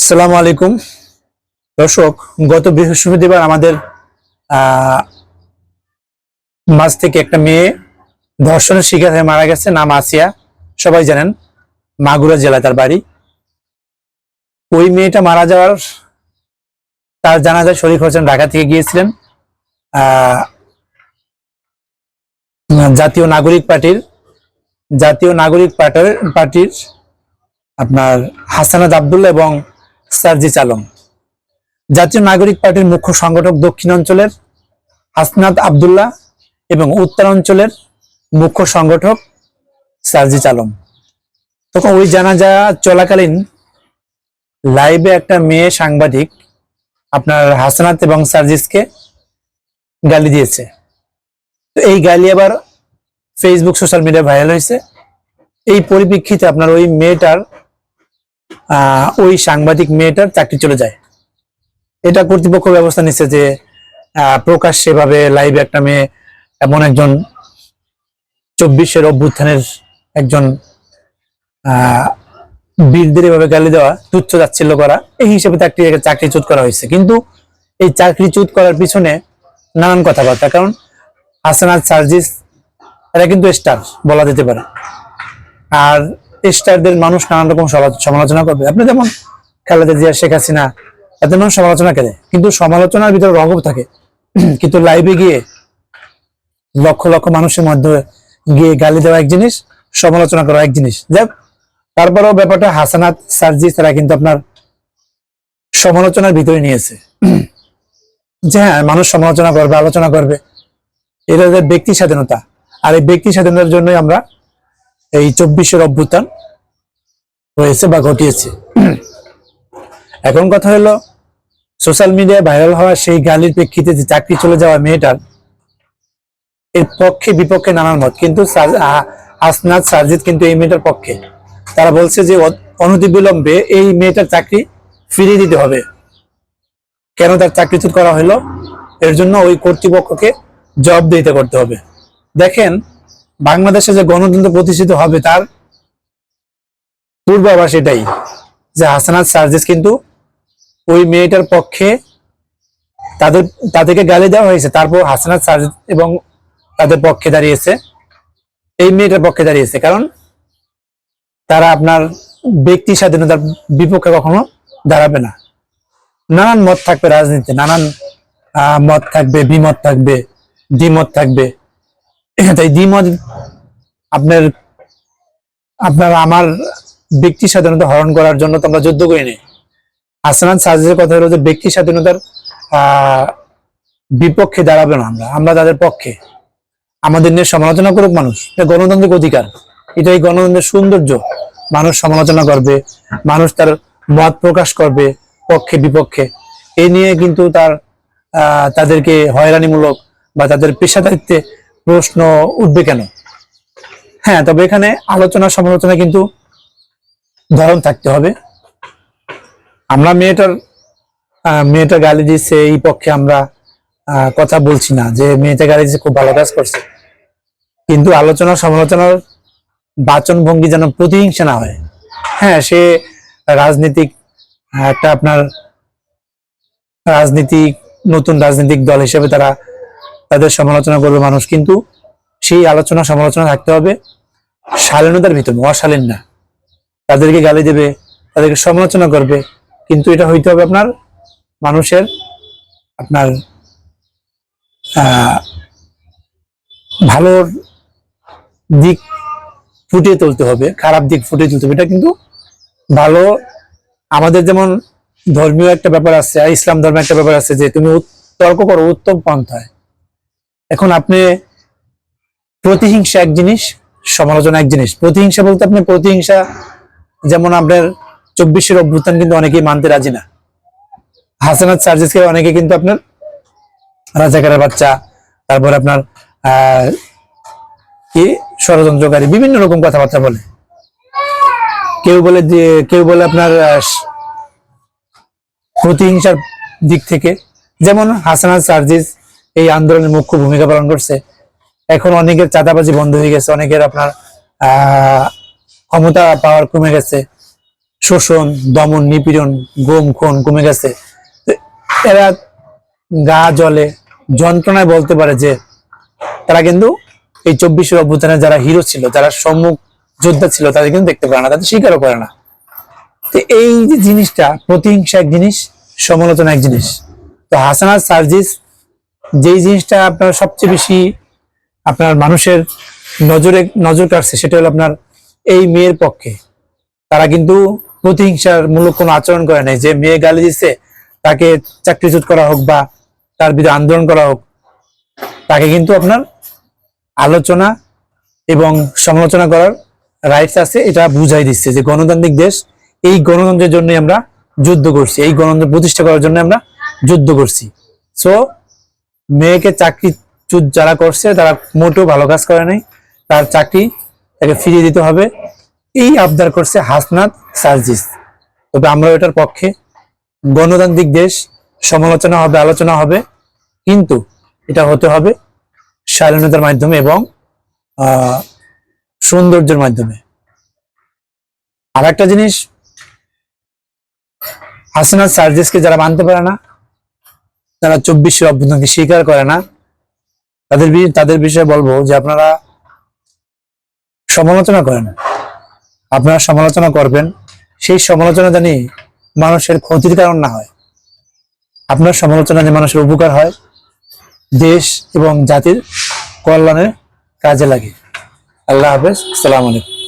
আসসালামু আলাইকুম দর্শক, গত বৃহস্পতিবার আমাদের মাঝ থেকে একটা মেয়ে ধর্ষণের শিকার হয়ে মারা গেছে। নাম আসিয়া, সবাই জানেন, মাগুরা জেলায় তার বাড়ি। ওই মেয়েটা মারা যাওয়ার তার জানাজায় শরীক হোসেন ঢাকা থেকে গিয়েছিলেন আহ জাতীয় নাগরিক পার্টির আপনার হাসানাত আব্দুল্লাহ এবং সার্জিস আলম। জাতীয় নাগরিক পার্টির মুখ্য সংগঠক দক্ষিণ অঞ্চলের হাসনাত আব্দুল্লাহ এবং উত্তর অঞ্চলের মুখ্য সংগঠক সার্জিস আলম। তখন ওই জানাজা চলাকালীন লাইভে একটা মেয়ে সাংবাদিক আপনার হাসনাত এবং সার্জিসকে গালি দিয়েছে। তো এই গালি আবার ফেসবুক সোশ্যাল মিডিয়ায় ভাইরাল হয়েছে। এই পরিপ্রেক্ষিতে আপনার ওই সাংবাদিক মেয়েটার চাকরি চলে যায়। এটা কর্তৃপক্ষ ব্যবস্থা নিচ্ছে যে প্রকাশ্যে ভাবে লাইভে একটা মেয়ে, এমন একজন 24-এর অভ্যুত্থানের একজন বীরদের এভাবে গালি দেওয়া, তুচ্ছ তাচ্ছিল্য করা, এই হিসেবে চাকরিচ্যুত করা হয়েছে। কিন্তু এই চাকরিচ্যুত করার পিছনে নানান কথাবার্তা, কারণ হাসানাত সার্জিস এরা কিন্তু স্টার বলা যেতে পারে, আর স্টারদের মানুষ নানান রকম সমালোচনা করবে। আপনি যেমন খালেদা জিয়া, শেখ হাসিনা, তাদের মানুষ সমালোচনা করে, কিন্তু সমালোচনার ভিতরে রগব থাকে। কিন্তু লাইভে গিয়ে লক্ষ লক্ষ মানুষের মধ্যে গিয়ে গালি দেওয়া এক জিনিস, সমালোচনা করা এক জিনিস। যাক, তারপরেও ব্যাপারটা হাসানাত সার্জিস তারা কিন্তু আপনার সমালোচনার ভিতরে নিয়েছে যে হ্যাঁ, মানুষ সমালোচনা করবে, আলোচনা করবে, এটা তাদের ব্যক্তি স্বাধীনতা। আর এই ব্যক্তি স্বাধীনতার জন্যই আমরা এই 24-এর অভ্যুত্থান হয়েছে বা ঘটিয়েছে। এখন কথা হলো, সোশ্যাল মিডিয়ায় ভাইরাল হওয়া সেই গালির প্রেক্ষিতে যে চাকরি চলে যাওয়া মেয়েটার, এর পক্ষে বিপক্ষে নানান মত। কিন্তু হাসনাত সার্জিস কিন্তু এই মেয়েটার পক্ষে। তারা বলছে যে অনতিবিলম্বে এই মেয়েটার চাকরি ফিরিয়ে দিতে হবে। কেন তার চাকরিচ্যুত করা হলো, এর জন্য ওই কর্তৃপক্ষকে জবাবদিহিতা করতে হবে। দেখেন, বাংলাদেশে যে গণতন্ত্র প্রতিষ্ঠিত হবে তার পূর্বাভাস এটাই, যে হাসানাত সার্জিস কিন্তু ওই মেয়েটার পক্ষে, তাদেরকে গালি দেওয়া হয়েছে, তারপর হাসানাত সার্জিস এবং তাদের পক্ষে দাঁড়িয়েছে, এই মেয়েটার পক্ষে দাঁড়িয়েছে। কারণ তারা আপনার ব্যক্তি স্বাধীনতার বিপক্ষে কখনো দাঁড়াবে না। নানান মত থাকবে রাজনীতিতে, নানান মত থাকবে, বিমত থাকবে, দ্বিমত থাকবে। তাই দ্বিমত আপনার আমার ব্যক্তি স্বাধীনতা হরণ করার জন্য তোমরা যুদ্ধ করে নি। হাসানাত সার্জিসের কথা হলো যে ব্যক্তি স্বাধীনতার বিপক্ষে দাঁড়াবে না, আমরা তাদের পক্ষে। আমাদের নিয়ে সমালোচনা করুক মানুষ, এটা গণতান্ত্রিক অধিকার, এটাই গণতন্ত্রের সৌন্দর্য। মানুষ সমালোচনা করবে, মানুষ তার মত প্রকাশ করবে পক্ষে বিপক্ষে। এ নিয়ে কিন্তু তাদেরকে হয়রানিমূলক বা তাদের পেশাদারিত্বে প্রশ্ন উঠবে কেন? হ্যাঁ, তবে এখানে আলোচনা সমালোচনা কিন্তু ধরন থাকতে হবে। আমরা মেয়েটা গালি দিচ্ছে এই পক্ষে আমরা কথা বলছি না যে মেয়েটা গালি দিচ্ছে খুব ভালো কাজ করছে, কিন্তু আলোচনা সমালোচনার বাচন ভঙ্গি যেন প্রতিহিংসা না হয়। হ্যাঁ, সে রাজনীতিক একটা আপনার নতুন রাজনৈতিক দল হিসেবে তাদের সমালোচনা করবে মানুষ, কিন্তু সেই আলোচনা সমালোচনা থাকতে হবে শালীনতার ভিতরে, অশালীন না। তাদেরকে গালি দেবে, তাদেরকে সমালোচনা করবে, কিন্তু এটা হইতে হবে আপনার মানুষের ভালোর দিক ফুটিয়ে তুলতে হবে, খারাপ দিক ফুটিয়ে তুলতে হবে। এটা কিন্তু ভালো। আমাদের যেমন ধর্মীয় একটা ব্যাপার আছে, আর ইসলাম ধর্মে একটা ব্যাপার আছে যে তুমি তর্ক করো উত্তম পন্থায়। এখন আপনি প্রতিহিংসা এক জিনিস, সমালোচনা এক জিনিস। প্রতিহিংসা বলতে আপনি প্রতিহিংসা, যেমন আপনার 24-এর অভ্যুত্থান কিন্তু অনেকেই মানতে রাজি না। হাসানাত সার্জিসকে অনেকে কিন্তু আপনার রাজাকারের বাচ্চা, তারপর আপনার কি ষড়যন্ত্রকারী, বিভিন্ন রকম কথাবার্তা বলে। কেউ বলে আপনার প্রতিহিংসার দিক থেকে। যেমন হাসানাত সার্জিস এই আন্দোলনের মুখ্য ভূমিকা পালন করছে। এখন অনেকের চাঁদাবাজি বন্ধ হয়ে গেছে, অনেকের আপনার ক্ষমতা পাওয়ার কমে গেছে, শোষণ, দমন, নিপীড়ন, গুম খুন কমে গেছে। তো এরা গা জ্বলে যন্ত্রণায় বলতে পারে যে তারা কিন্তু এই 24 অভ্যুত্থানে যারা হিরো ছিল, যারা সম্মুখ যোদ্ধা ছিল, তাদের কিন্তু দেখতে পারে না, তাদের স্বীকারও করে না। তো এই যে জিনিসটা, প্রতিহিংসা এক জিনিস, সমালোচনা এক জিনিস। তো হাসানাত সার্জিস যেই জিনিসটা আপনার সবচেয়ে বেশি আপনার মানুষের নজর কাটছে, সেটা হলো আপনার এই মেয়ের পক্ষে। তারা কিন্তু প্রতিহিংসার মূলক কোনো আচরণ করে নাই, যে মেয়ে গালি দিচ্ছে তাকে চাকরিচ্যুত করা হোক বা তার বিরুদ্ধে আন্দোলন করা হোক। তাকে কিন্তু আপনার আলোচনা এবং সমালোচনা করার রাইটস আছে, এটা বুঝাই দিচ্ছে যে গণতান্ত্রিক দেশ, এই গণতন্ত্রের জন্য আমরা যুদ্ধ করছি, এই গণতন্ত্র প্রতিষ্ঠা করার জন্য আমরা যুদ্ধ করছি। সো মেয়েকে চাকরিচ্যুত যারা করছে তারা মোটেও ভালো কাজ করে নাই, তার চাকরি তাকে ফিরিয়ে দিতে হবে, এই আবদার করছে হাসনাত সার্জিস। তবে আমরা এটার পক্ষে। গণতান্ত্রিক দেশ, সমালোচনা হবে, আলোচনা হবে, কিন্তু এটা হতে হবে শালীনতার মাধ্যমে এবং সৌন্দর্যের মাধ্যমে। আর একটা জিনিস, হাসনাত সার্জিসকে যারা মানতে পারে না, যারা 24 অভ্যুত্থানকে স্বীকার করে না, তাদের বিষয়ে বলবো যে আপনারা সমালোচনা করেন, আপনারা সমালোচনা করবেন, সেই সমালোচনা জানি মানুষের ক্ষতির কারণ না হয়, আপনার সমালোচনা জানি মানুষের উপকার হয়, দেশ এবং জাতির কল্যাণে কাজে লাগে। আল্লাহ হাফেজ, আসসালামু আলাইকুম।